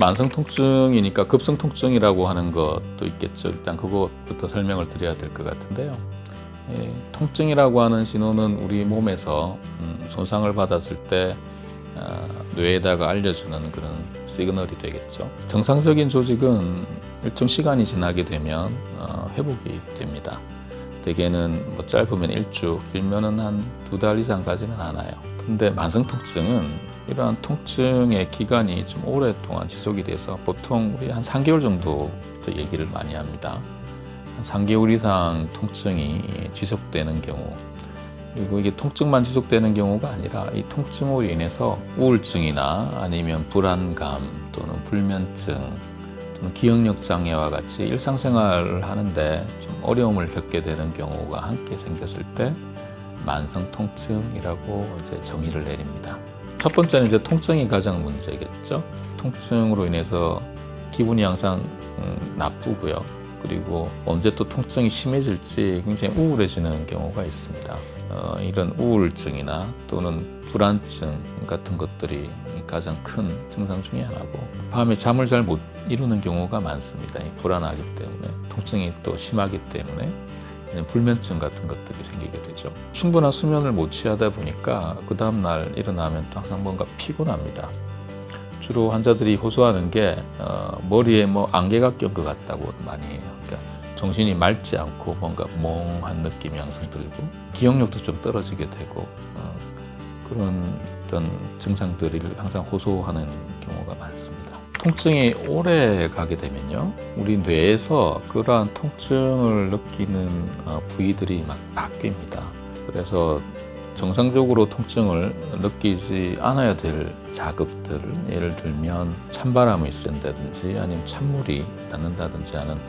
만성 통증이니까 급성 통증이라고 하는 것도 있겠죠. 일단 그것부터 설명을 드려야 될 것 같은데요. 통증이라고 하는 신호는 우리 몸에서 손상을 받았을 때 뇌에다가 알려주는 그런 시그널이 되겠죠. 정상적인 조직은 일정 시간이 지나게 되면 회복이 됩니다. 대개는 뭐 짧으면 일주, 길면은 한 2달 이상 가지는 않아요. 근데 만성 통증은 이러한 통증의 기간이 좀 오랫동안 지속이 돼서 보통 우리 한 3개월 정도부터 얘기를 많이 합니다. 한 3개월 이상 통증이 지속되는 경우, 그리고 이게 통증만 지속되는 경우가 아니라 이 통증으로 인해서 우울증이나 아니면 불안감 또는 불면증 또는 기억력 장애와 같이 일상생활을 하는데 좀 어려움을 겪게 되는 경우가 함께 생겼을 때 만성 통증이라고 이제 정의를 내립니다. 첫 번째는 이제 통증이 가장 문제겠죠. 통증으로 인해서 기분이 항상 나쁘고요. 그리고 언제 또 통증이 심해질지 굉장히 우울해지는 경우가 있습니다. 이런 우울증이나 또는 불안증 같은 것들이 가장 큰 증상 중에 하나고, 밤에 잠을 잘 못 이루는 경우가 많습니다. 불안하기 때문에, 통증이 또 심하기 때문에 불면증 같은 것들이 생기게 되죠. 충분한 수면을 못 취하다 보니까 그 다음날 일어나면 또 항상 뭔가 피곤합니다. 주로 환자들이 호소하는 게 머리에 뭐 안개가 낀 것 같다고 많이 해요. 그러니까 정신이 맑지 않고 뭔가 몽한 느낌이 항상 들고 기억력도 좀 떨어지게 되고 그런 어떤 증상들을 항상 호소하는 경우가 많습니다. 통증이 오래 가게 되면요, 우리 뇌에서 그러한 통증을 느끼는 부위들이 막 바뀝니다. 그래서 정상적으로 통증을 느끼지 않아야 될 자극들, 예를 들면 찬바람이 쐰다든지 아니면 찬물이 닿는다든지 하는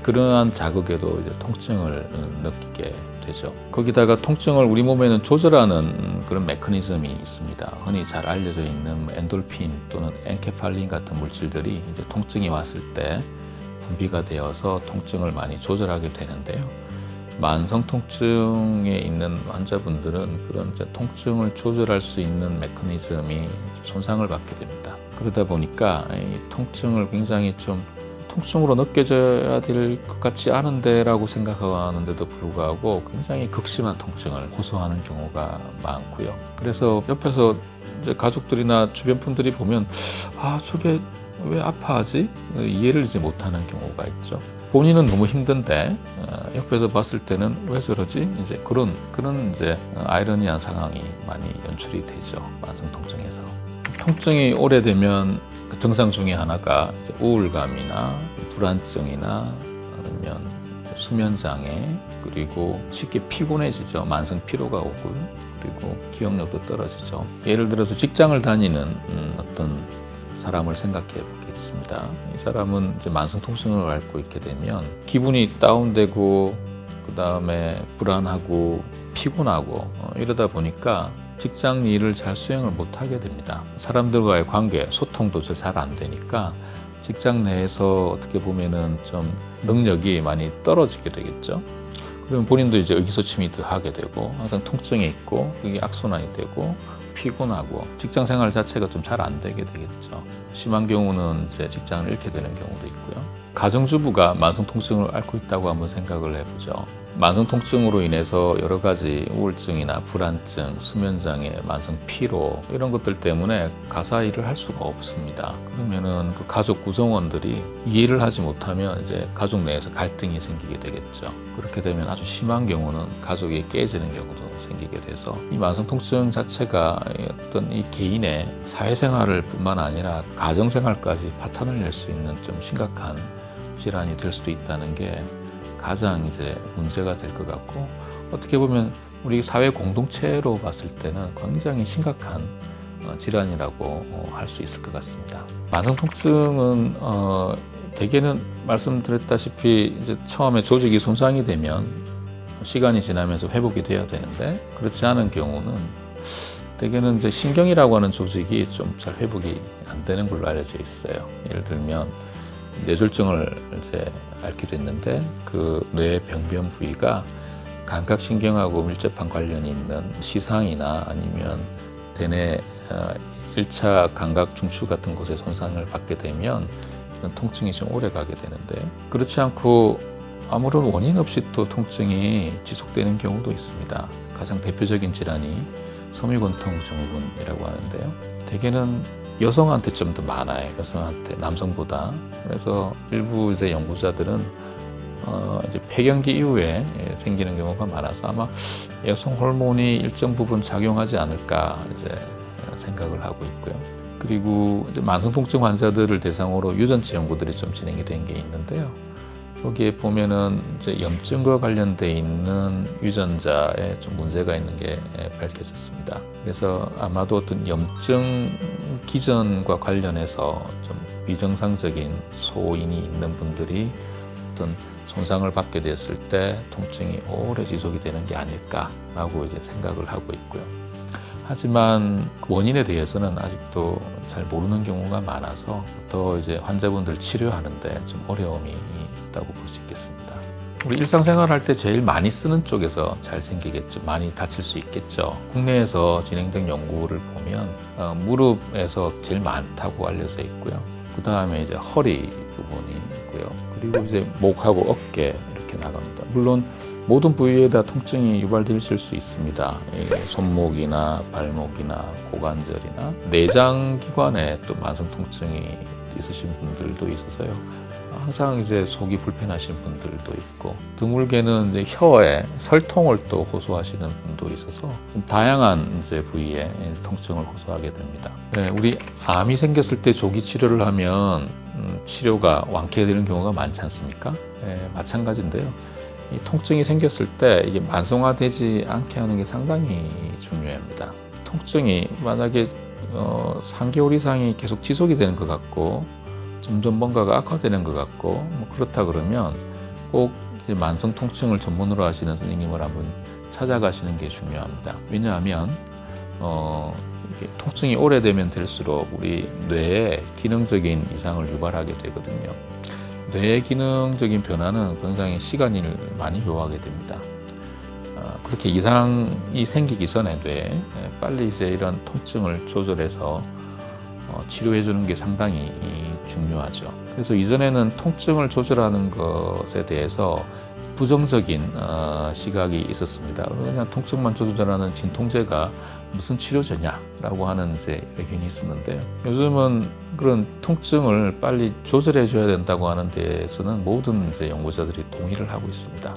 그러한 자극에도 이제 통증을 느끼게 되죠. 거기다가 통증을 우리 몸에는 조절하는 그런 메커니즘이 있습니다. 흔히 잘 알려져 있는 엔돌핀 또는 엔케팔린 같은 물질들이 이제 통증이 왔을 때 분비가 되어서 통증을 많이 조절하게 되는데요. 만성 통증에 있는 환자분들은 그런 이제 통증을 조절할 수 있는 메커니즘이 손상을 받게 됩니다. 그러다 보니까 이 통증을 굉장히 좀 통증으로 느껴져야 될 것 같지 않은데라고 생각하는데도 불구하고 굉장히 극심한 통증을 호소하는 경우가 많고요. 그래서 옆에서 이제 가족들이나 주변 분들이 보면 저게 왜 아파하지? 이해를 이제 못하는 경우가 있죠. 본인은 너무 힘든데 옆에서 봤을 때는 왜 저러지? 이제 그런 이제 아이러니한 상황이 많이 연출이 되죠. 만성 통증에서. 통증이 오래되면 그 증상 중에 하나가 우울감이나 불안증이나 아니면 수면 장애, 그리고 쉽게 피곤해지죠. 만성 피로가 오고요. 그리고 기억력도 떨어지죠. 예를 들어서 직장을 다니는 어떤 사람을 생각해 보겠습니다. 이 사람은 이제 만성 통증을 앓고 있게 되면 기분이 다운되고 그 다음에 불안하고 피곤하고 이러다 보니까 직장 일을 잘 수행을 못 하게 됩니다. 사람들과의 관계, 소통도 잘 안 되니까 직장 내에서 어떻게 보면은 좀 능력이 많이 떨어지게 되겠죠. 그러면 본인도 이제 의기소침이 더 하게 되고 항상 통증이 있고 그게 악순환이 되고 피곤하고 직장 생활 자체가 좀 잘 안 되게 되겠죠. 심한 경우는 이제 직장을 잃게 되는 경우도 있고요. 가정주부가 만성 통증을 앓고 있다고 한번 생각을 해보죠. 만성 통증으로 인해서 여러 가지 우울증이나 불안증, 수면장애, 만성 피로 이런 것들 때문에 가사 일을 할 수가 없습니다. 그러면은 그 가족 구성원들이 이해를 하지 못하면 이제 가족 내에서 갈등이 생기게 되겠죠. 그렇게 되면 아주 심한 경우는 가족이 깨지는 경우도 생기게 돼서 이 만성 통증 자체가 어떤 이 개인의 사회생활을 뿐만 아니라 가정생활까지 파탄을 낼 수 있는 좀 심각한 질환이 될 수도 있다는 게 가장 이제 문제가 될 것 같고, 어떻게 보면 우리 사회 공동체로 봤을 때는 굉장히 심각한 질환이라고 할 수 있을 것 같습니다. 만성 통증은 대개는 말씀드렸다시피 이제 처음에 조직이 손상이 되면 시간이 지나면서 회복이 돼야 되는데, 그렇지 않은 경우는 대개는 이제 신경이라고 하는 조직이 좀 잘 회복이 안 되는 걸로 알려져 있어요. 예를 들면 뇌졸중을 이제 앓기도 했는데 그 뇌 병변 부위가 감각신경하고 밀접한 관련이 있는 시상이나 아니면 대뇌 1차 감각 중추 같은 곳에 손상을 받게 되면 이런 통증이 좀 오래 가게 되는데, 그렇지 않고 아무런 원인 없이 또 통증이 지속되는 경우도 있습니다. 가장 대표적인 질환이 섬유근통 증후군이라고 하는데요. 대개는 여성한테 좀 더 많아요. 여성한테, 남성보다. 그래서 일부 이제 연구자들은 이제 폐경기 이후에 생기는 경우가 많아서 아마 여성 호르몬이 일정 부분 작용하지 않을까 이제 생각을 하고 있고요. 그리고 이제 만성 통증 환자들을 대상으로 유전체 연구들이 좀 진행이 된 게 있는데요. 거기에 보면은 이제 염증과 관련돼 있는 유전자에 좀 문제가 있는 게 밝혀졌습니다. 그래서 아마도 어떤 염증 기전과 관련해서 좀 비정상적인 소인이 있는 분들이 어떤 손상을 받게 됐을 때 통증이 오래 지속이 되는 게 아닐까라고 이제 생각을 하고 있고요. 하지만 그 원인에 대해서는 아직도 잘 모르는 경우가 많아서 더 이제 환자분들 치료하는데 좀 어려움이 있다고 볼 수 있겠습니다. 우리 일상생활 할 때 제일 많이 쓰는 쪽에서 잘 생기겠죠. 많이 다칠 수 있겠죠. 국내에서 진행된 연구를 보면 무릎에서 제일 많다고 알려져 있고요. 그 다음에 이제 허리 부분이 있고요. 그리고 이제 목하고 어깨 이렇게 나갑니다. 물론 모든 부위에다 통증이 유발되실 수 있습니다. 손목이나 발목이나 고관절이나 내장 기관에 또 만성 통증이 있으신 분들도 있어서요. 항상 이제 속이 불편하신 분들도 있고, 드물게는 이제 혀에 설통을 또 호소하시는 분도 있어서 좀 다양한 이제 부위에 통증을 호소하게 됩니다. 네, 우리 암이 생겼을 때 조기 치료를 하면 치료가 완쾌되는 경우가 많지 않습니까? 네, 마찬가지인데요. 이 통증이 생겼을 때 이게 만성화되지 않게 하는 게 상당히 중요합니다. 통증이 만약에 3개월 이상이 계속 지속이 되는 것 같고 점점 뭔가가 악화되는 것 같고 뭐 그렇다 그러면 꼭 만성 통증을 전문으로 하시는 선생님을 한번 찾아가시는 게 중요합니다. 왜냐하면 이게 통증이 오래되면 될수록 우리 뇌에 기능적인 이상을 유발하게 되거든요. 뇌의 기능적인 변화는 굉장히 시간을 많이 요하게 됩니다. 그렇게 이상이 생기기 전에 뇌에 빨리 이제 이런 통증을 조절해서 치료해 주는 게 상당히 중요하죠. 그래서 이전에는 통증을 조절하는 것에 대해서 부정적인 시각이 있었습니다. 그냥 통증만 조절하는 진통제가 무슨 치료제냐라고 하는 이제 의견이 있었는데요. 요즘은 그런 통증을 빨리 조절해 줘야 된다고 하는 데에서는 모든 이제 연구자들이 동의를 하고 있습니다.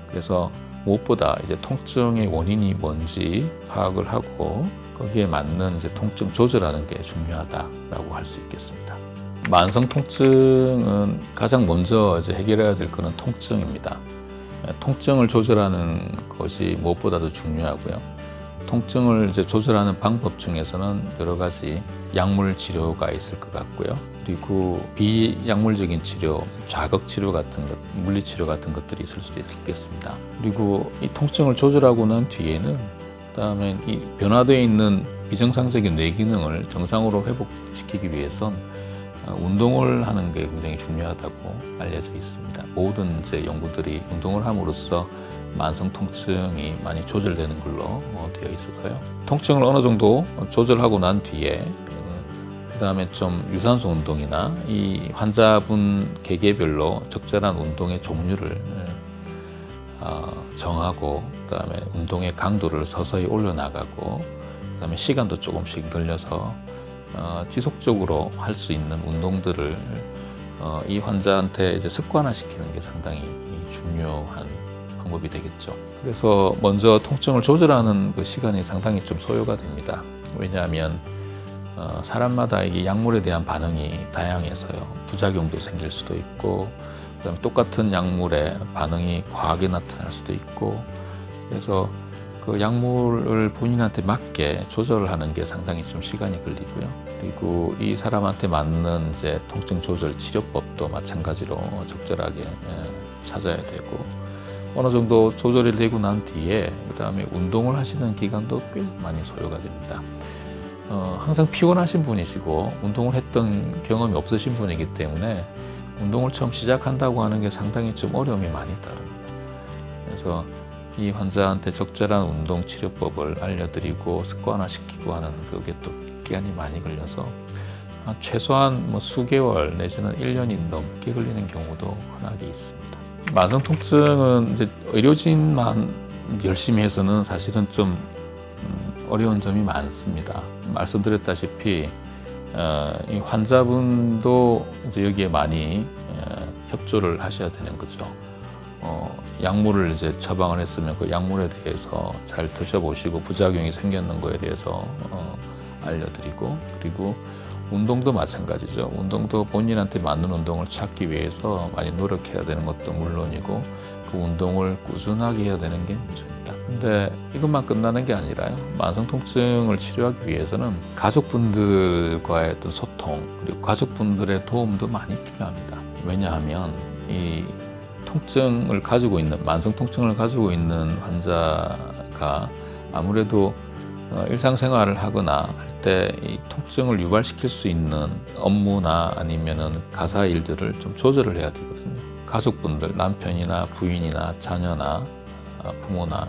그래서 무엇보다 이제 통증의 원인이 뭔지 파악을 하고 거기에 맞는 이제 통증 조절하는 게 중요하다라고 할 수 있겠습니다. 만성 통증은 가장 먼저 이제 해결해야 될 것은 통증입니다. 통증을 조절하는 것이 무엇보다도 중요하고요. 통증을 이제 조절하는 방법 중에서는 여러 가지 약물 치료가 있을 것 같고요. 그리고 비약물적인 치료, 자극 치료 같은 것, 물리 치료 같은 것들이 있을 수도 있겠습니다. 그리고 이 통증을 조절하고 난 뒤에는 그다음에 이 변화되어 있는 비정상적인 뇌 기능을 정상으로 회복시키기 위해선 운동을 하는 게 굉장히 중요하다고 알려져 있습니다. 모든 이제 연구들이 운동을 함으로써 만성 통증이 많이 조절되는 걸로 되어 있어서요. 통증을 어느 정도 조절하고 난 뒤에 그다음에 좀 유산소 운동이나 이 환자분 개개별로 적절한 운동의 종류를 정하고 그다음에 운동의 강도를 서서히 올려나가고 그다음에 시간도 조금씩 늘려서 지속적으로 할 수 있는 운동들을 이 환자한테 이제 습관화시키는 게 상당히 중요한 방법이 되겠죠. 그래서 먼저 통증을 조절하는 그 시간이 상당히 좀 소요가 됩니다. 왜냐하면 사람마다 이게 약물에 대한 반응이 다양해서요. 부작용도 생길 수도 있고, 그다음에 똑같은 약물에 반응이 과하게 나타날 수도 있고, 그래서 그 약물을 본인한테 맞게 조절을 하는 게 상당히 좀 시간이 걸리고요. 그리고 이 사람한테 맞는 이제 통증 조절 치료법도 마찬가지로 적절하게 찾아야 되고, 어느 정도 조절이 되고 난 뒤에 그다음에 운동을 하시는 기간도 꽤 많이 소요가 됩니다. 항상 피곤하신 분이시고 운동을 했던 경험이 없으신 분이기 때문에 운동을 처음 시작한다고 하는 게 상당히 좀 어려움이 많이 따릅니다. 그래서 이 환자한테 적절한 운동 치료법을 알려드리고 습관화시키고 하는 그게 또 기간이 많이 걸려서 최소한 뭐 수개월 내지는 1년이 넘게 걸리는 경우도 흔하게 있습니다. 만성 통증은 이제 의료진만 열심히 해서는 사실은 좀 어려운 점이 많습니다. 말씀드렸다시피 이 환자분도 이제 여기에 많이 협조를 하셔야 되는 거죠. 약물을 이제 처방을 했으면 그 약물에 대해서 잘 드셔보시고 부작용이 생겼는 거에 대해서 알려드리고, 그리고 운동도 마찬가지죠. 운동도 본인한테 맞는 운동을 찾기 위해서 많이 노력해야 되는 것도 물론이고 그 운동을 꾸준하게 해야 되는 게 문제입니다. 근데 이것만 끝나는 게 아니라요. 만성 통증을 치료하기 위해서는 가족분들과의 어떤 소통, 그리고 가족분들의 도움도 많이 필요합니다. 왜냐하면 이 통증을 가지고 있는, 만성 통증을 가지고 있는 환자가 아무래도 일상생활을 하거나 할 때 이 통증을 유발시킬 수 있는 업무나 아니면은 가사 일들을 좀 조절을 해야 되거든요. 가족분들, 남편이나 부인이나 자녀나 부모나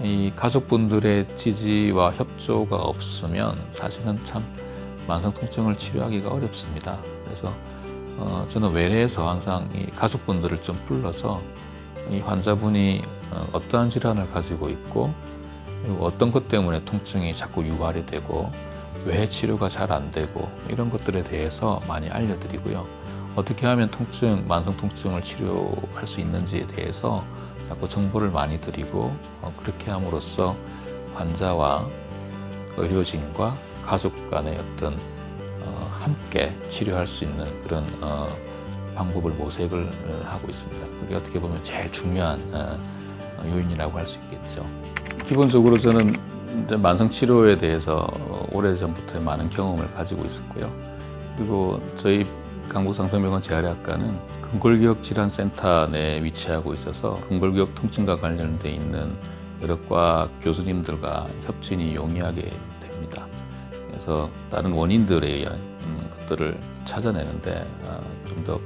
이 가족분들의 지지와 협조가 없으면 사실은 참 만성 통증을 치료하기가 어렵습니다. 그래서 저는 외래에서 항상 이 가족분들을 좀 불러서 이 환자분이 어떠한 질환을 가지고 있고, 그리고 어떤 것 때문에 통증이 자꾸 유발이 되고 왜 치료가 잘 안 되고 이런 것들에 대해서 많이 알려드리고요. 어떻게 하면 만성 통증을 치료할 수 있는지에 대해서 자꾸 정보를 많이 드리고, 그렇게 함으로써 환자와 의료진과 가족 간의 어떤 함께 치료할 수 있는 그런 방법을 모색을 하고 있습니다. 그게 어떻게 보면 제일 중요한 요인이라고 할 수 있겠죠. 기본적으로 저는 만성 치료에 대해서 오래전부터 많은 경험을 가지고 있었고요. 그리고 저희 강북상성병원 재활의학과는 근골기억 질환센터 내에 위치하고 있어서 근골기억 통증과 관련돼 있는 여러 과 교수님들과 협진이 용이하게 됩니다. 그래서 다른 원인들에 의한 것들을 찾아내는데 좀 더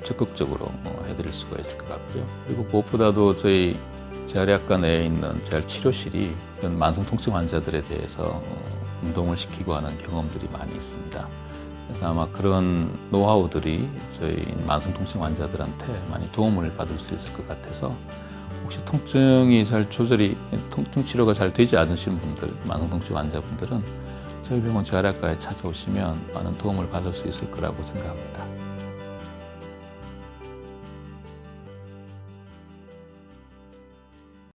적극적으로 해드릴 수가 있을 것 같고요. 그리고 무엇보다도 저희 재활의학과 내에 있는 재활치료실이 이런 만성통증 환자들에 대해서 운동을 시키고 하는 경험들이 많이 있습니다. 그래서 아마 그런 노하우들이 저희 만성통증 환자들한테 많이 도움을 받을 수 있을 것 같아서, 혹시 통증이 잘 조절이, 통증 치료가 잘 되지 않으신 분들, 만성통증 환자분들은 저희 병원 재활의학과에 찾아오시면 많은 도움을 받을 수 있을 거라고 생각합니다.